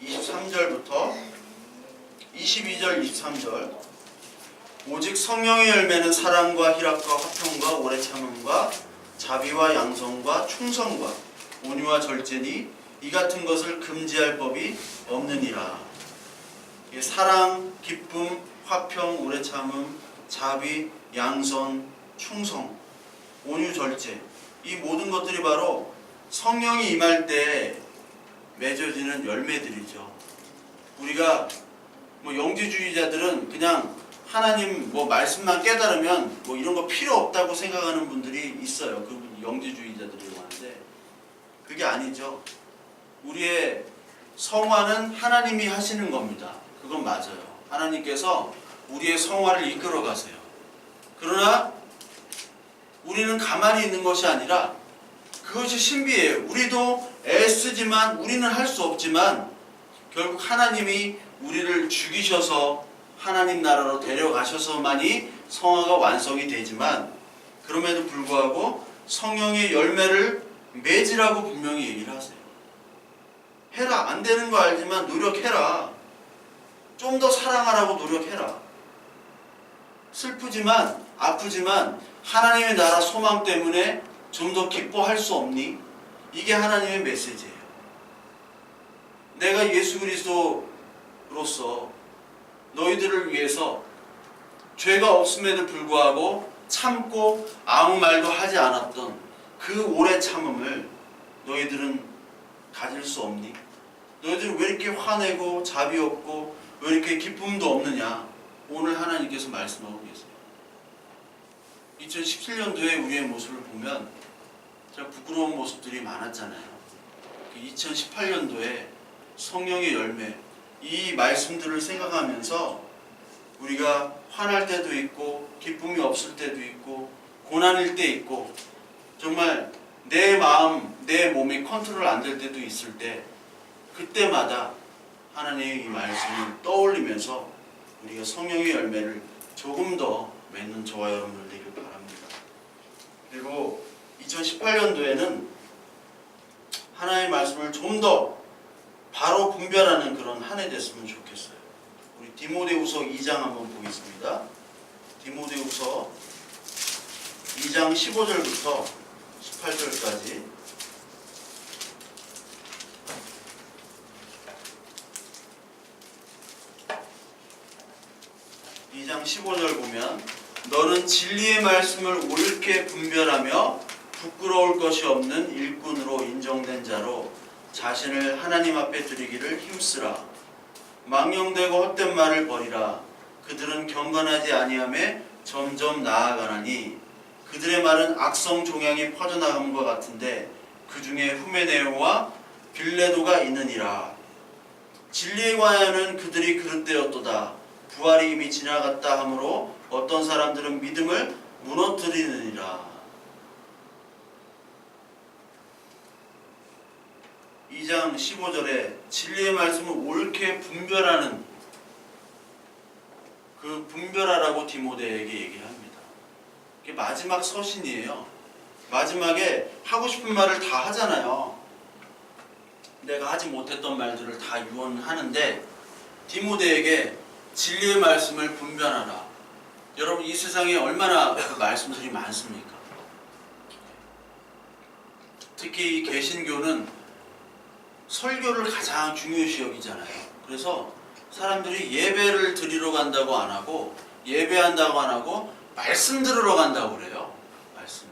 23절부터 22절 23절 오직 성령의 열매는 사랑과 희락과 화평과 오래 참음과 자비와 양성과 충성과 온유와 절제니 이 같은 것을 금지할 법이 없느니라. 사랑, 기쁨, 화평, 오래 참음, 자비, 양선, 충성, 온유, 절제 이 모든 것들이 바로 성령이 임할 때 맺어지는 열매들이죠. 우리가 뭐 영지주의자들은 그냥 하나님 뭐 말씀만 깨달으면 뭐 이런 거 필요 없다고 생각하는 분들이 있어요. 그 영지주의자들이라고 하는데 그게 아니죠. 우리의 성화는 하나님이 하시는 겁니다. 그건 맞아요. 하나님께서 우리의 성화를 이끌어 가세요. 그러나 우리는 가만히 있는 것이 아니라 그것이 신비해요. 우리도 애쓰지만 우리는 할 수 없지만 결국 하나님이 우리를 죽이셔서 하나님 나라로 데려가셔서만이 성화가 완성이 되지만 그럼에도 불구하고 성령의 열매를 맺으라고 분명히 얘기를 하세요. 해라. 안 되는 거 알지만 노력해라. 좀 더 사랑하라고 노력해라. 슬프지만 아프지만 하나님의 나라 소망 때문에 좀 더 기뻐할 수 없니? 이게 하나님의 메시지예요. 내가 예수 그리스도로서 너희들을 위해서 죄가 없음에도 불구하고 참고 아무 말도 하지 않았던 그 오래 참음을 너희들은 가질 수 없니? 너희들은 왜 이렇게 화내고 자비 없고 왜 이렇게 기쁨도 없느냐? 오늘 하나님께서 말씀하고 계세요. 2017년도에 우리의 모습을 보면 참 부끄러운 모습들이 많았잖아요. 2018년도에 성령의 열매, 이 말씀들을 생각하면서 우리가 화날 때도 있고 기쁨이 없을 때도 있고 고난일 때 있고 정말 내 마음, 내 몸이 컨트롤 안 될 때도 있을 때 그때마다 하나님의 이 말씀을 떠올리면서 우리가 성령의 열매를 조금 더 맺는 저와 여러분들 되길 바랍니다. 그리고 2018년도에는 하나님의 말씀을 좀 더 바로 분별하는 그런 한 해 됐으면 좋겠어요. 우리 디모데후서 2장 한번 보겠습니다. 디모데후서 2장 15절부터 18절까지. 이 장 15절 보면 너는 진리의 말씀을 옳게 분별하며 부끄러울 것이 없는 일꾼으로 인정된 자로 자신을 하나님 앞에 드리기를 힘쓰라. 망령되고 헛된 말을 버리라. 그들은 경건하지 아니하며 점점 나아가나니 그들의 말은 악성 종양이 퍼져나감과 같은데 그 중에 후메네오와 빌레도가 있느니라. 진리에 관하여는 그들이 그릇되었도다. 부활이 이미 지나갔다 하므로 어떤 사람들은 믿음을 무너뜨리느니라. 2장 15절에 진리의 말씀을 옳게 분별하는 그 분별하라고 디모데에게 얘기를 합니다. 이게 마지막 서신이에요. 마지막에 하고 싶은 말을 다 하잖아요. 내가 하지 못했던 말들을 다 유언하는데 디모데에게 진리의 말씀을 분별하라. 여러분 이 세상에 얼마나 그 말씀들이 많습니까? 특히 이 개신교는 설교를 가장 중요시 여기잖아요. 그래서 사람들이 예배를 드리러 간다고 안 하고 예배한다고 안 하고 말씀 들으러 간다고 그래요. 말씀.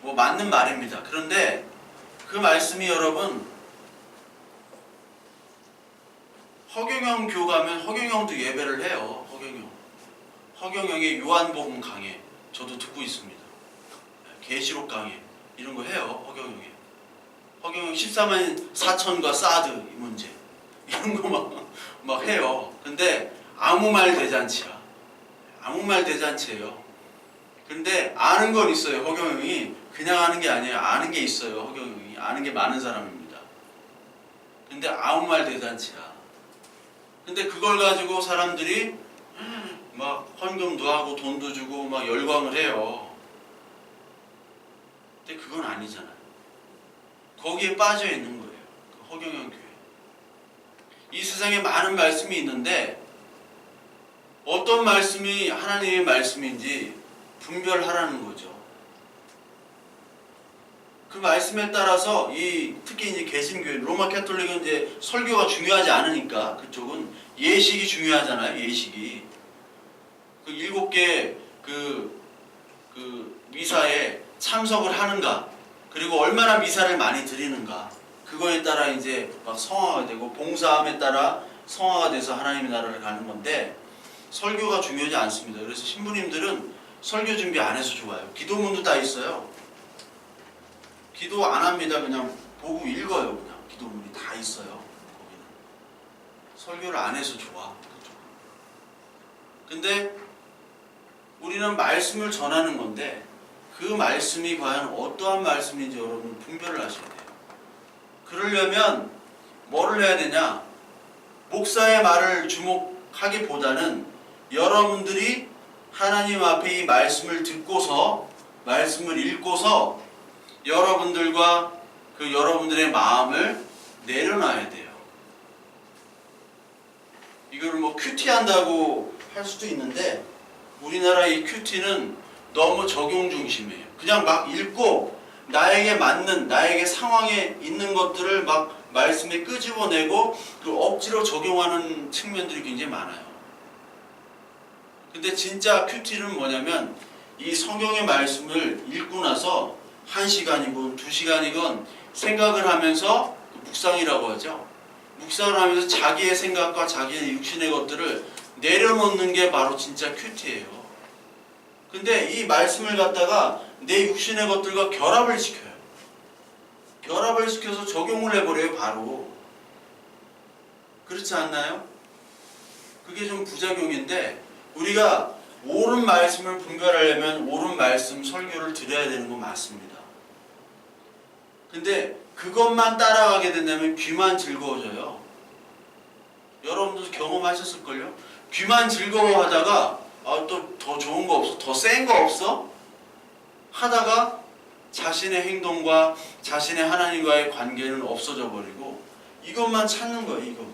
뭐 맞는 말입니다. 그런데 그 말씀이 여러분 허경영 교 가면 허경영도 예배를 해요. 허경영의 요한복음 강해 저도 듣고 있습니다. 계시록 강해 이런 거 해요. 허경영 14만 4천과 사드 이 문제 이런 거 막 해요. 근데 아무 말 대잔치야. 아무 말 대잔치예요. 근데 아는 건 있어요. 허경영이 그냥 아는 게 아니에요. 아는 게 있어요. 허경영이 아는 게 많은 사람입니다. 근데 아무 말 대잔치야. 근데 그걸 가지고 사람들이 막 헌금도 하고 돈도 주고 막 열광을 해요. 근데 그건 아니잖아요. 거기에 빠져 있는 거예요. 그 허경영 교회. 이 세상에 많은 말씀이 있는데 어떤 말씀이 하나님의 말씀인지 분별하라는 거죠. 그 말씀에 따라서 특히 이제 개신교회 로마 캐톨릭은 이제 설교가 중요하지 않으니까 그쪽은 예식이 중요하잖아요. 예식이 그 7개 그 미사에 참석을 하는가 그리고 얼마나 미사를 많이 드리는가 그거에 따라 이제 막 성화가 되고 봉사함에 따라 성화가 돼서 하나님의 나라를 가는 건데 설교가 중요하지 않습니다. 그래서 신부님들은 설교 준비 안 해서 좋아요. 기도문도 다 있어요. 기도 안 합니다. 그냥 보고 읽어요. 그냥 기도문이 다 있어요. 거기는 설교를 안 해서 좋아. 근데 우리는 말씀을 전하는 건데 그 말씀이 과연 어떠한 말씀인지 여러분 분별을 하셔야 돼요. 그러려면 뭐를 해야 되냐? 목사의 말을 주목하기보다는 여러분들이 하나님 앞에 이 말씀을 듣고서 말씀을 읽고서 여러분들과 그 여러분들의 마음을 내려놔야 돼요. 이거를 뭐 큐티한다고 할 수도 있는데 우리나라 이 큐티는 너무 적용 중심이에요. 그냥 막 읽고 나에게 맞는, 나에게 상황에 있는 것들을 막 말씀에 끄집어내고 그 억지로 적용하는 측면들이 굉장히 많아요. 근데 진짜 큐티는 뭐냐면 이 성경의 말씀을 읽고 나서 1시간이건 2시간이건 생각을 하면서 묵상이라고 하죠. 묵상을 하면서 자기의 생각과 자기의 육신의 것들을 내려놓는 게 바로 진짜 큐티예요. 근데 이 말씀을 갖다가 내 육신의 것들과 결합을 시켜요. 결합을 시켜서 적용을 해버려요, 바로. 그렇지 않나요? 그게 좀 부작용인데, 우리가 옳은 말씀을 분별하려면 옳은 말씀 설교를 드려야 되는 건 맞습니다. 근데 그것만 따라가게 된다면 귀만 즐거워져요. 여러분도 경험하셨을걸요? 귀만 즐거워하다가 또 더 좋은 거 없어? 더 센 거 없어? 하다가 자신의 행동과 자신의 하나님과의 관계는 없어져 버리고 이것만 찾는 거예요. 이것만.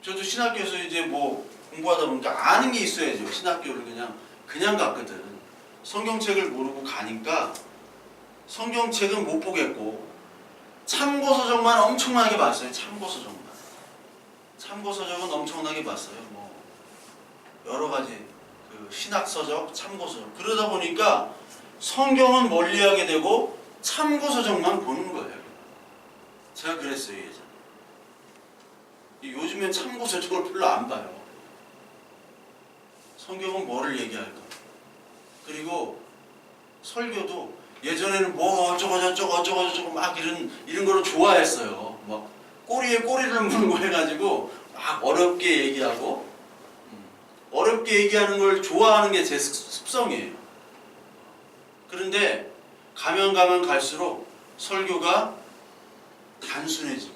저도 신학교에서 이제 뭐 공부하다 보니까 아는 게 있어야죠. 신학교를 그냥 갔거든. 성경책을 모르고 가니까 성경책은 못 보겠고 참고서적만 엄청나게 봤어요. 참고서적은 엄청나게 봤어요. 뭐 여러 가지 그 신학서적, 참고서적. 그러다 보니까 성경은 멀리하게 되고 참고서적만 보는 거예요. 제가 그랬어요, 예전에. 요즘엔 참고서적을 별로 안 봐요. 성경은 뭐를 얘기할까? 그리고 설교도 예전에는 뭐 어쩌고 막 이런 거를 좋아했어요. 막 꼬리에 꼬리를 물고 해가지고 막 어렵게 얘기하고 어렵게 얘기하는 걸 좋아하는 게 제 습성이에요. 그런데 가면 갈수록 설교가 단순해지고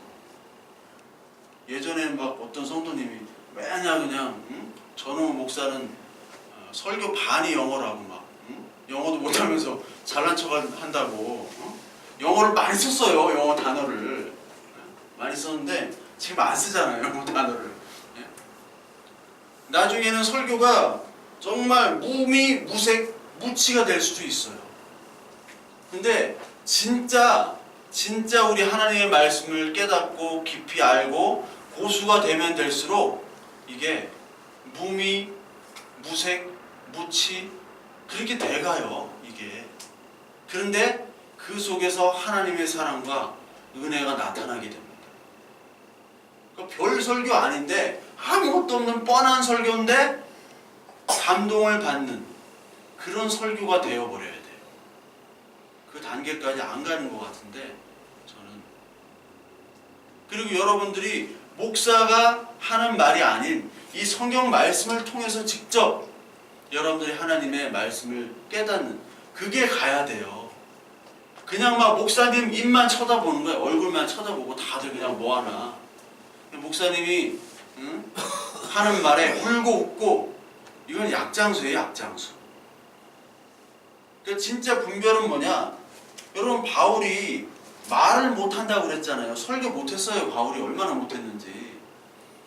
예전에 막 어떤 성도님이 맨날 그냥 전우 목사는 설교 반이 영어라고 막 영어도 못하면서 잘난 척 한다고 영어를 많이 썼어요. 영어 단어를 많이 썼는데 지금 안 쓰잖아요. 영어 단어를. 나중에는 설교가 정말 무미, 무색, 무치가 될 수도 있어요. 근데 진짜 우리 하나님의 말씀을 깨닫고 깊이 알고 고수가 되면 될수록 이게 무미, 무색, 무치 그렇게 돼가요. 이게. 그런데 그 속에서 하나님의 사랑과 은혜가 나타나게 됩니다. 별 설교 아닌데 아무것도 없는 뻔한 설교인데 감동을 받는 그런 설교가 되어버려야 돼요. 그 단계까지 안 가는 것 같은데 저는. 그리고 여러분들이 목사가 하는 말이 아닌 이 성경 말씀을 통해서 직접 여러분들이 하나님의 말씀을 깨닫는 그게 가야 돼요. 그냥 막 목사님 입만 쳐다보는 거예요. 얼굴만 쳐다보고 다들 그냥 뭐하나. 목사님이 하는 말에 울고 웃고 이건 약장수예요. 약장수. 그러니까 진짜 분별은 뭐냐. 여러분 바울이 말을 못한다고 그랬잖아요. 설교 못했어요. 바울이 얼마나 못했는지.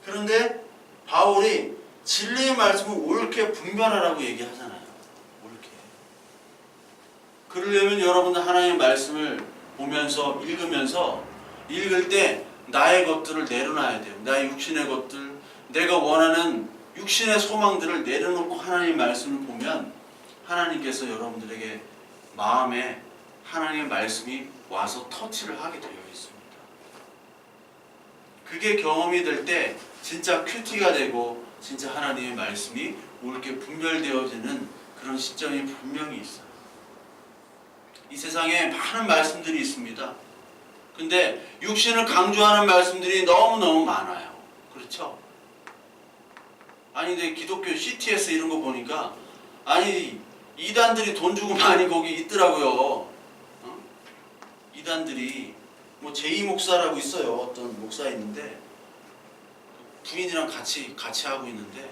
그런데 바울이 진리의 말씀을 옳게 분별하라고 얘기하잖아요. 옳게. 그러려면 여러분들 하나님의 말씀을 보면서 읽을 때 나의 것들을 내려놔야 돼요. 나의 육신의 것들, 내가 원하는 육신의 소망들을 내려놓고 하나님의 말씀을 보면 하나님께서 여러분들에게 마음에 하나님의 말씀이 와서 터치를 하게 되어 있습니다. 그게 경험이 될 때 진짜 큐티가 되고 진짜 하나님의 말씀이 옳게 분별되어지는 그런 시점이 분명히 있어요. 이 세상에 많은 말씀들이 있습니다. 근데 육신을 강조하는 말씀들이 너무너무 많아요. 그렇죠? 아니 근데 기독교 CTS 이런 거 보니까 아니 이단들이 돈 주고 많이 거기 있더라고요. 이단들이 뭐 제2 목사라고 있어요. 어떤 목사 있는데 부인이랑 같이 하고 있는데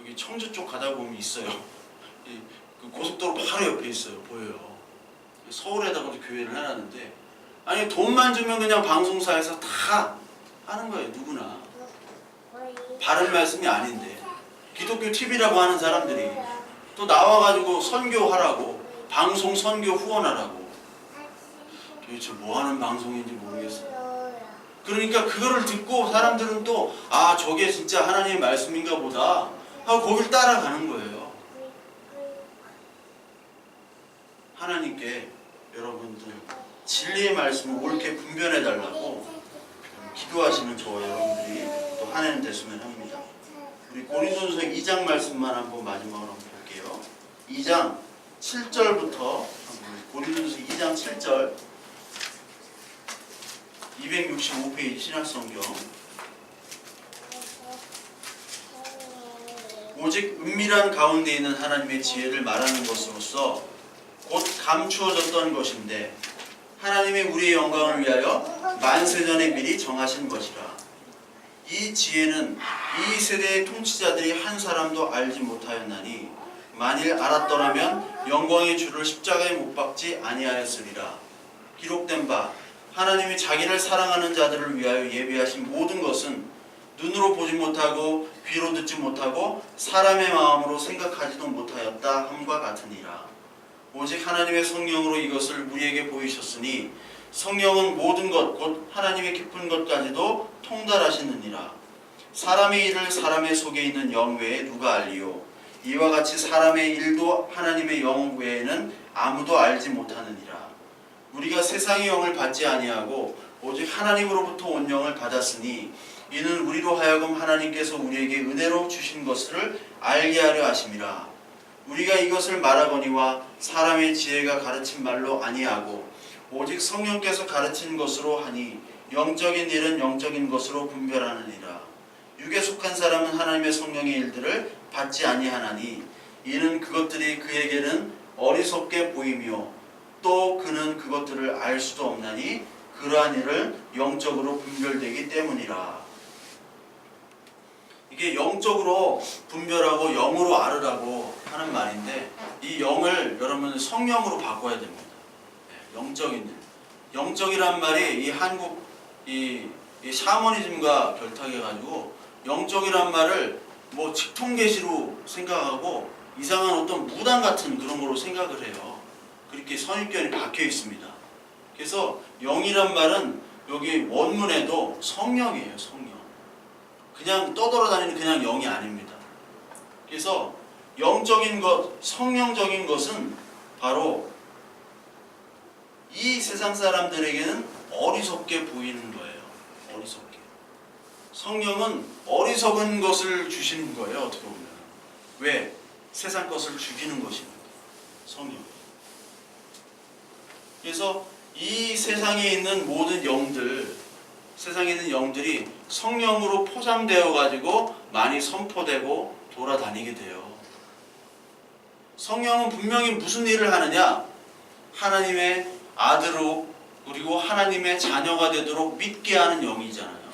여기 청주 쪽 가다 보면 있어요. 그 고속도로 바로 옆에 있어요. 보여요. 서울에다가 교회를 해놨는데 아니 돈만 주면 그냥 방송사에서 다 하는 거예요. 누구나. 바른 말씀이 아닌데 기독교 TV라고 하는 사람들이 또 나와가지고 선교하라고, 방송 선교 후원하라고. 도대체 뭐 하는 방송인지 모르겠어요. 그러니까 그거를 듣고 사람들은 또 저게 진짜 하나님의 말씀인가 보다 하고 거길 따라가는 거예요. 하나님께 여러분들 진리의 말씀을 옳게 분별해 달라고 기도하시는 저와 여러분들이 또 한 해는 됐으면 합니다. 우리 고린도전서 2장 말씀만 한번 마지막으로 한번 볼게요. 2장 7절부터 고린도전서 2장 7절 265페이지 신약성경. 오직 은밀한 가운데 있는 하나님의 지혜를 말하는 것으로서 곧 감추어졌던 것인데 하나님의 우리의 영광을 위하여 만세전에 미리 정하신 것이라. 이 지혜는 이 세대의 통치자들이 한 사람도 알지 못하였나니 만일 알았더라면 영광의 주를 십자가에 못 박지 아니하였으리라. 기록된 바 하나님이 자기를 사랑하는 자들을 위하여 예비하신 모든 것은 눈으로 보지 못하고 귀로 듣지 못하고 사람의 마음으로 생각하지도 못하였다 함과 같으니라. 오직 하나님의 성령으로 이것을 우리에게 보이셨으니 성령은 모든 것 곧 하나님의 깊은 것까지도 통달하시느니라. 사람의 일을 사람의 속에 있는 영 외에 누가 알리요? 이와 같이 사람의 일도 하나님의 영 외에는 아무도 알지 못하느니라. 우리가 세상의 영을 받지 아니하고 오직 하나님으로부터 온 영을 받았으니 이는 우리로 하여금 하나님께서 우리에게 은혜로 주신 것을 알게 하려 하심이라. 우리가 이것을 말하거니와 사람의 지혜가 가르친 말로 아니하고 오직 성령께서 가르친 것으로 하니 영적인 일은 영적인 것으로 분별하느니라. 육에 속한 사람은 하나님의 성령의 일들을 받지 아니하나니 이는 그것들이 그에게는 어리석게 보이며 또 그는 그것들을 알 수도 없나니 그러한 일을 영적으로 분별되기 때문이라. 이게 영적으로 분별하고 영으로 알으라고 하는 말인데 이 영을 여러분 성령으로 바꿔야 됩니다. 영적인 일. 영적이란 말이 이 한국 이 샤머니즘과 결탁해가지고 영적이란 말을 뭐 직통계시로 생각하고 이상한 어떤 무당 같은 그런 거로 생각을 해요. 그렇게 선입견이 박혀 있습니다. 그래서 영이란 말은 여기 원문에도 성령이에요. 성령. 그냥 떠돌아다니는 그냥 영이 아닙니다. 그래서 영적인 것, 성령적인 것은 바로 이 세상 사람들에게는 어리석게 보이는 거예요. 어리석게. 성령은 어리석은 것을 주시는 거예요. 어떻게 보면. 왜? 세상 것을 죽이는 것입니다. 성령. 그래서 이 세상에 있는 모든 영들, 세상에 있는 영들이 성령으로 포장되어 가지고 많이 선포되고 돌아다니게 돼요. 성령은 분명히 무슨 일을 하느냐? 하나님의 아들로 그리고 하나님의 자녀가 되도록 믿게 하는 영이잖아요.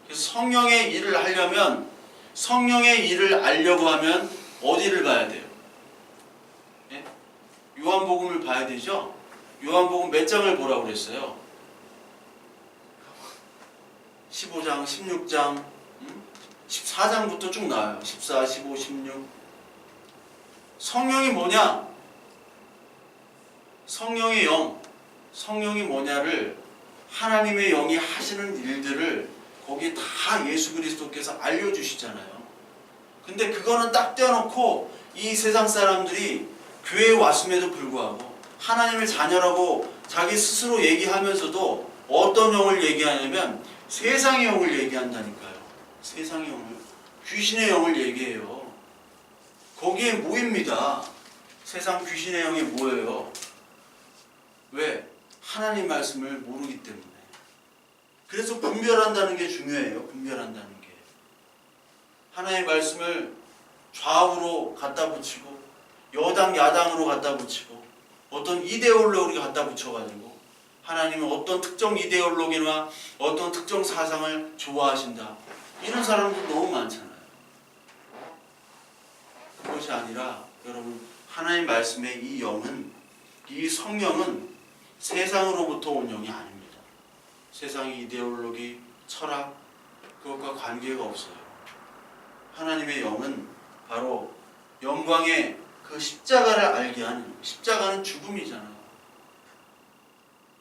그래서 성령의 일을 하려면 성령의 일을 알려고 하면 어디를 가야 돼요? 예? 요한복음을 봐야 되죠? 요한복음 몇 장을 보라고 그랬어요? 15장, 16장, 14장부터 쭉 나와요. 14, 15, 16. 성령이 뭐냐? 성령의 영, 성령이 뭐냐를 하나님의 영이 하시는 일들을 거기 다 예수 그리스도께서 알려주시잖아요. 근데 그거는 딱 떼어놓고 이 세상 사람들이 교회에 왔음에도 불구하고 하나님의 자녀라고 자기 스스로 얘기하면서도 어떤 영을 얘기하냐면 세상의 영을 얘기한다니까요. 세상의 영을. 귀신의 영을 얘기해요. 거기에 뭐입니다. 세상 귀신의 영이 뭐예요? 왜? 하나님 말씀을 모르기 때문에. 그래서 분별한다는 게 중요해요. 분별한다는 게. 하나님의 말씀을 좌우로 갖다 붙이고 여당 야당으로 갖다 붙이고 어떤 이데올로기를 갖다 붙여가지고 하나님은 어떤 특정 이데올로기나 어떤 특정 사상을 좋아하신다. 이런 사람들 너무 많잖아요. 그것이 아니라 여러분 하나님 말씀의 이 영은 이 성령은 세상으로부터 온 영이 아닙니다. 세상의 이데올로기, 철학 그것과 관계가 없어요. 하나님의 영은 바로 영광의 그 십자가를 알게 하는, 십자가는 죽음이잖아요.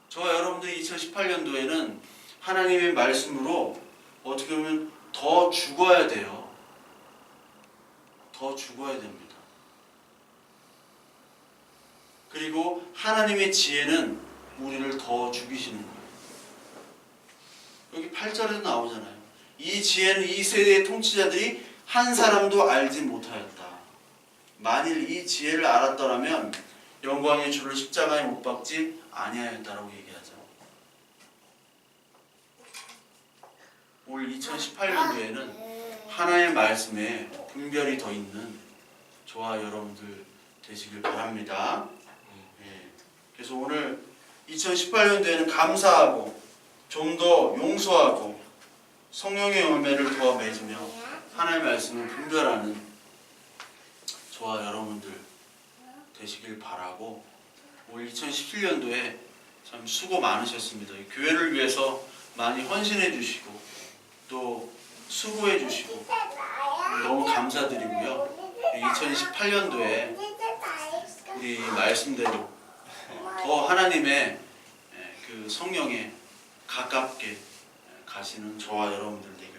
저와 여러분들이 2018년도에는 하나님의 말씀으로 어떻게 보면 더 죽어야 돼요. 더 죽어야 됩니다. 그리고 하나님의 지혜는 우리를 더 죽이시는 거예요. 여기 8절에도 나오잖아요. 이 지혜는 이 세대의 통치자들이 한 사람도 알지 못하였다. 만일 이 지혜를 알았더라면 영광의 주를 십자가에 못 박지 아니하였다라고 얘기하죠. 올 2018년도에는 하나님의 말씀에 분별이 더 있는 저와 여러분들 되시길 바랍니다. 그래서 오늘 2018년도에는 감사하고 좀 더 용서하고 성령의 열매를 더 맺으며 하나님의 말씀을 분별하는 저와 여러분들 되시길 바라고, 올 2017년도에 참 수고 많으셨습니다. 교회를 위해서 많이 헌신해 주시고 또 수고해 주시고 너무 감사드리고요. 2018년도에 우리 말씀대로 더 하나님의 그 성령에 가깝게 가시는 저와 여러분들 되길